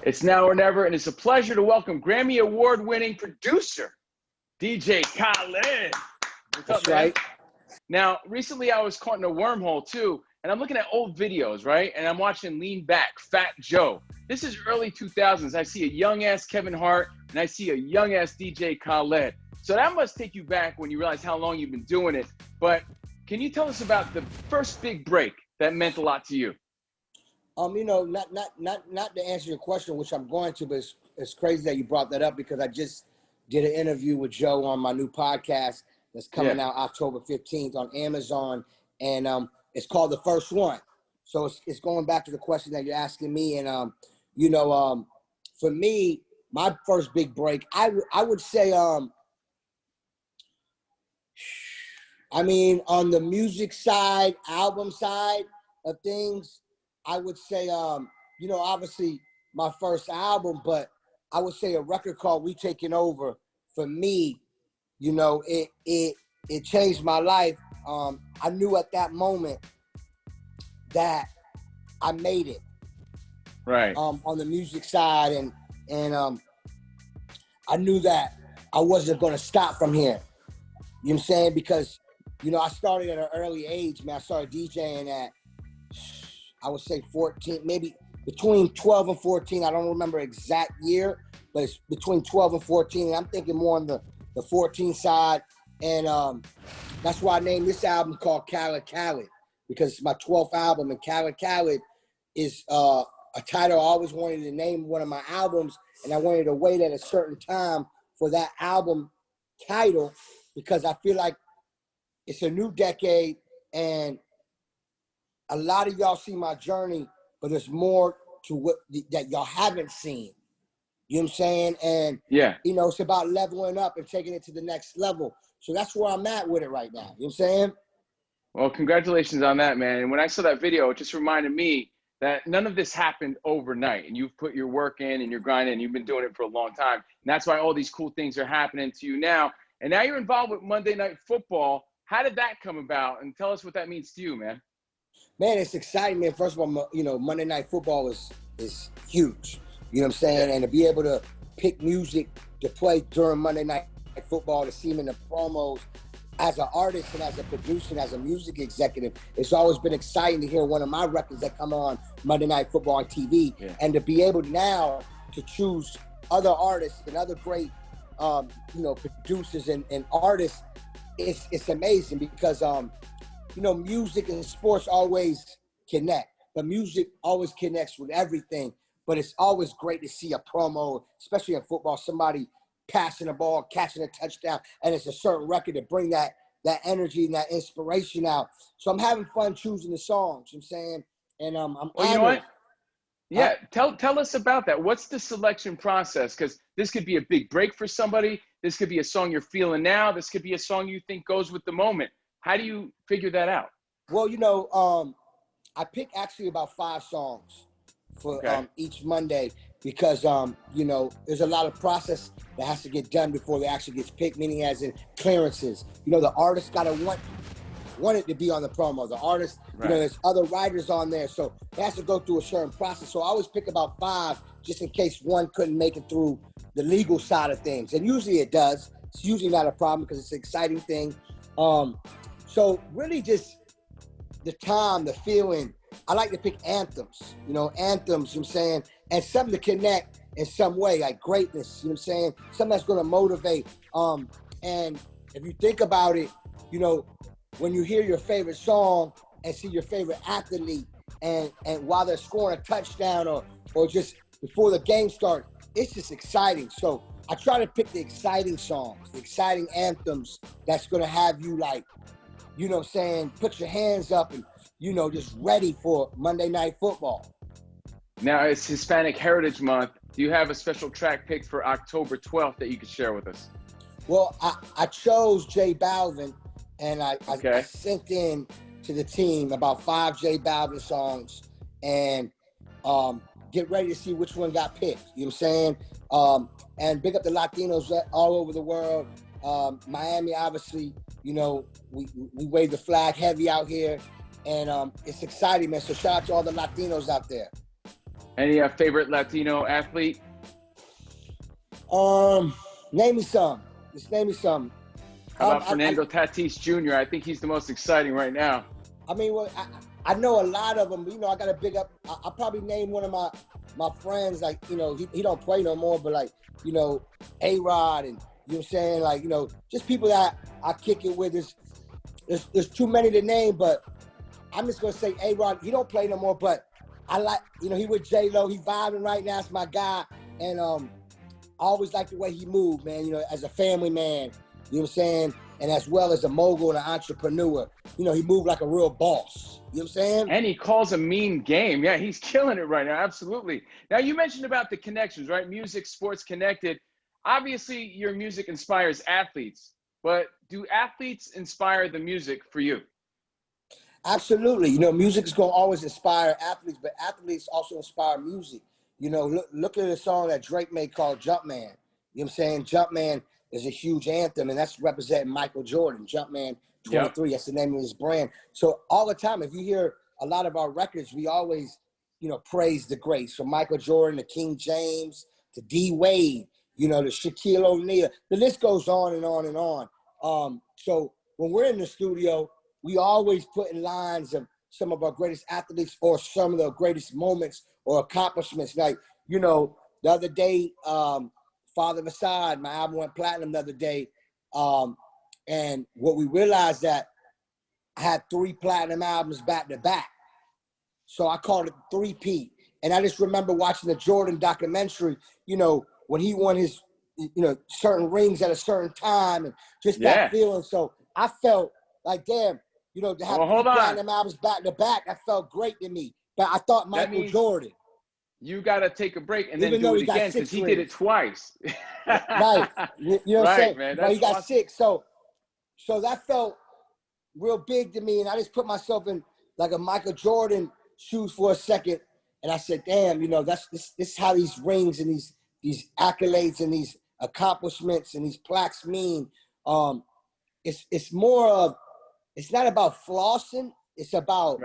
It's now or never, and it's a pleasure to welcome Grammy Award-winning producer, DJ Khaled. That's right. Now, recently I was caught in a wormhole too, and I'm looking at old videos, right? And I'm watching Lean Back, Fat Joe. This is early 2000s. I see a young-ass Kevin Hart, and I see a young-ass DJ Khaled. So that must take you back when you realize how long you've been doing it. But can you tell us about the first big break that meant a lot to you? Not to answer your question, which I'm going to, but it's crazy that you brought that up because I just did an interview with Joe on my new podcast that's coming out October 15th on Amazon, and it's called The First One. So it's going back to the question that you're asking me, and for me, my first big break, I would say, on the music side, album side of things, I would say, obviously my first album, but I would say a record called We Taking Over, for me, it changed my life. I knew at that moment that I made it. Right. On the music side, and I knew that I wasn't going to stop from here. You know what I'm saying? Because, I started at an early age, man. I started DJing at, I would say 14, maybe between 12 and 14. I don't remember exact year, but it's between 12 and 14. And I'm thinking more on the 14 side. And that's why I named this album called Khaled, because it's my 12th album. And Khaled is a title I always wanted to name one of my albums. And I wanted to wait at a certain time for that album title because I feel like it's a new decade and a lot of y'all see my journey, but there's more to what that y'all haven't seen. You know what I'm saying? And it's about leveling up and taking it to the next level. So that's where I'm at with it right now. You know what I'm saying? Well, congratulations on that, man. And when I saw that video, it just reminded me that none of this happened overnight. And you've put your work in and your grind in. You've been doing it for a long time. And that's why all these cool things are happening to you now. And now you're involved with Monday Night Football. How did that come about? And tell us what that means to you, man. Man, it's exciting, man. First of all, Monday Night Football is huge. You know what I'm saying? And to be able to pick music to play during Monday Night Football, to see them in the promos, as an artist and as a producer and as a music executive, it's always been exciting to hear one of my records that come on Monday Night Football on TV. Yeah. And to be able now to choose other artists and other great, producers and artists, it's amazing because, music and sports always connect, but music always connects with everything. But it's always great to see a promo, especially in football, somebody passing the ball, catching a touchdown, and it's a certain record to bring that energy and that inspiration out. So I'm having fun choosing the songs, you know what I'm saying? And I'm well, you know what? Yeah, tell us about that. What's the selection process? Because this could be a big break for somebody. This could be a song you're feeling now. This could be a song you think goes with the moment. How do you figure that out? Well, I pick actually about 5 songs for each Monday because, there's a lot of process that has to get done before they actually gets picked, meaning as in clearances. The artist got to want it to be on the promo. The artist, there's other writers on there, so it has to go through a certain process. So I always pick about 5 just in case one couldn't make it through the legal side of things. And usually it does. It's usually not a problem because it's an exciting thing. So really just the time, the feeling. I like to pick anthems, you know what I'm saying? And something to connect in some way, like greatness, you know what I'm saying? Something that's going to motivate. And if you think about it, when you hear your favorite song and see your favorite athlete and while they're scoring a touchdown or just before the game starts, it's just exciting. So I try to pick the exciting songs, the exciting anthems that's going to have you like, put your hands up and, just ready for Monday Night Football. Now it's Hispanic Heritage Month. Do you have a special track picked for October 12th that you could share with us? Well, I chose J Balvin, and I sent in to the team about 5 J Balvin songs, and get ready to see which one got picked. You know what I'm saying? And big up the Latinos all over the world. Miami, obviously, we wave the flag heavy out here, and it's exciting, man. So shout out to all the Latinos out there. Any favorite Latino athlete? Name me some. Just name me some. How about Fernando Tatis Jr.? I think he's the most exciting right now. I mean, well, I know a lot of them. You know, I got to big up. I'll probably name one of my friends. Like, you know, he don't play no more, but like, you know, A-Rod, and you know what I'm saying, like, you know, just people that I kick it with. There's too many to name, but I'm just gonna say A-Rod. He don't play no more, but I like, you know, he with J-Lo. He vibing right now. It's my guy, and I always like the way he moved, man. You know, as a family man. You know what I'm saying? And as well as a mogul and an entrepreneur. You know, he moved like a real boss. You know what I'm saying? And he calls a mean game. Yeah, he's killing it right now. Absolutely. Now, you mentioned about the connections, right? Music, sports connected. Obviously, your music inspires athletes. But do athletes inspire the music for you? Absolutely. You know, music is going to always inspire athletes, but athletes also inspire music. You know, look at the song that Drake made called Jumpman. You know what I'm saying? Jumpman is a huge anthem, and that's representing Michael Jordan. Jumpman 23, That's the name of his brand. So all the time, if you hear a lot of our records, we always, you know, praise the greats. From Michael Jordan to King James to D. Wade, you know, to Shaquille O'Neal. The list goes on and on and on. So when we're in the studio, we always put in lines of some of our greatest athletes or some of the greatest moments or accomplishments. Like, you know, the other day, Father of Aside, my album went platinum the other day. And what we realized that I had 3 platinum albums back to back. So I called it 3P. And I just remember watching the Jordan documentary, you know, when he won his, you know, certain rings at a certain time and just that feeling. So I felt like, damn, you know, to have 3 platinum albums back to back, that felt great to me. But I thought Michael Jordan. You got to take a break and then do it again because he did it twice. Right. You know what I'm saying? Man. But he got 6. So that felt real big to me. And I just put myself in like a Michael Jordan shoes for a second. And I said, damn, you know, this is how these rings and these accolades and these accomplishments and these plaques mean. It's more of, it's not about flossing. It's about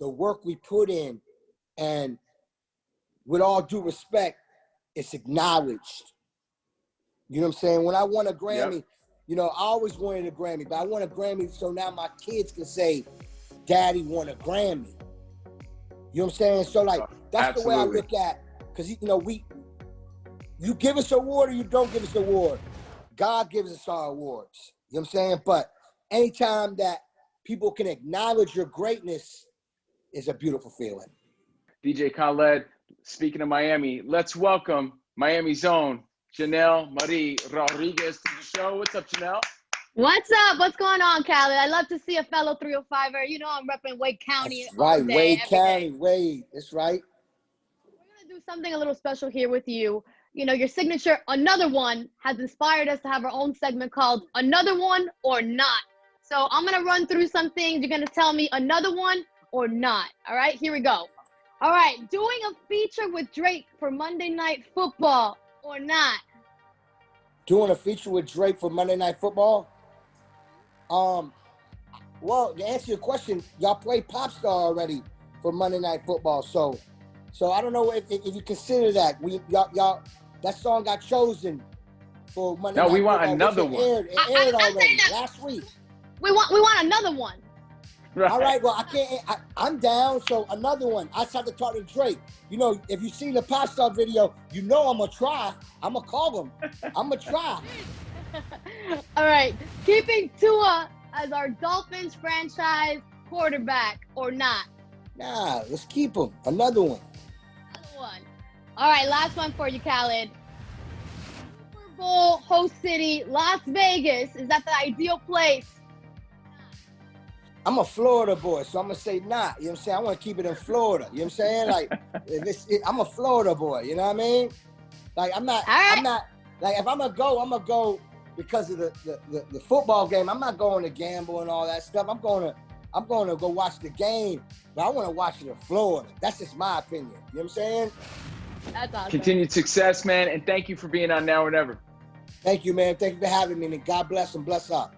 the work we put in. And with all due respect, it's acknowledged. You know what I'm saying? When I won a Grammy, you know, I always wanted a Grammy, but I won a Grammy so now my kids can say, Daddy won a Grammy. You know what I'm saying? So like, that's the way I look at, because, you know, you give us an award or you don't give us an award. God gives us our awards. You know what I'm saying? But anytime that people can acknowledge your greatness is a beautiful feeling. DJ Khaled, speaking of Miami, let's welcome Miami's own Janelle Marie Rodriguez to the show. What's up, Janelle? What's up? What's going on, Khaled? I love to see a fellow 305er. You know I'm repping Wade County. That's right, Wade County, Wade. That's right. We're going to do something a little special here with you. You know, your signature, Another One, has inspired us to have our own segment called Another One or Not. So I'm going to run through some things. You're going to tell me another one or not. All right, here we go. All right, doing a feature with Drake for Monday Night Football or not? Doing a feature with Drake for Monday Night Football? Well, to answer your question, y'all play Popstar already for Monday Night Football, so I don't know if you consider that. Y'all that song got chosen for Monday Night Football. No, we want another one. It aired already last week. We want another one. Right. All right, well, I'm down, so another one. I just have to talk to Drake. You know, if you've seen the Popstar video, you know I'm going to try. I'm going to call him. I'm going to try. All right, keeping Tua as our Dolphins franchise quarterback or not? Nah, let's keep him. Another one. Another one. All right, last one for you, Khaled. Super Bowl host city, Las Vegas. Is that the ideal place? I'm a Florida boy, so I'm going to say not. You know what I'm saying? I want to keep it in Florida. You know what I'm saying? Like, I'm a Florida boy. You know what I mean? Like, I'm not, like, if I'm going to go because of the football game. I'm not going to gamble and all that stuff. I'm going to go watch the game, but I want to watch it in Florida. That's just my opinion. You know what I'm saying? That's awesome. Continued success, man, and thank you for being on Now or Never. Thank you, man. Thank you for having me, and God bless and bless up.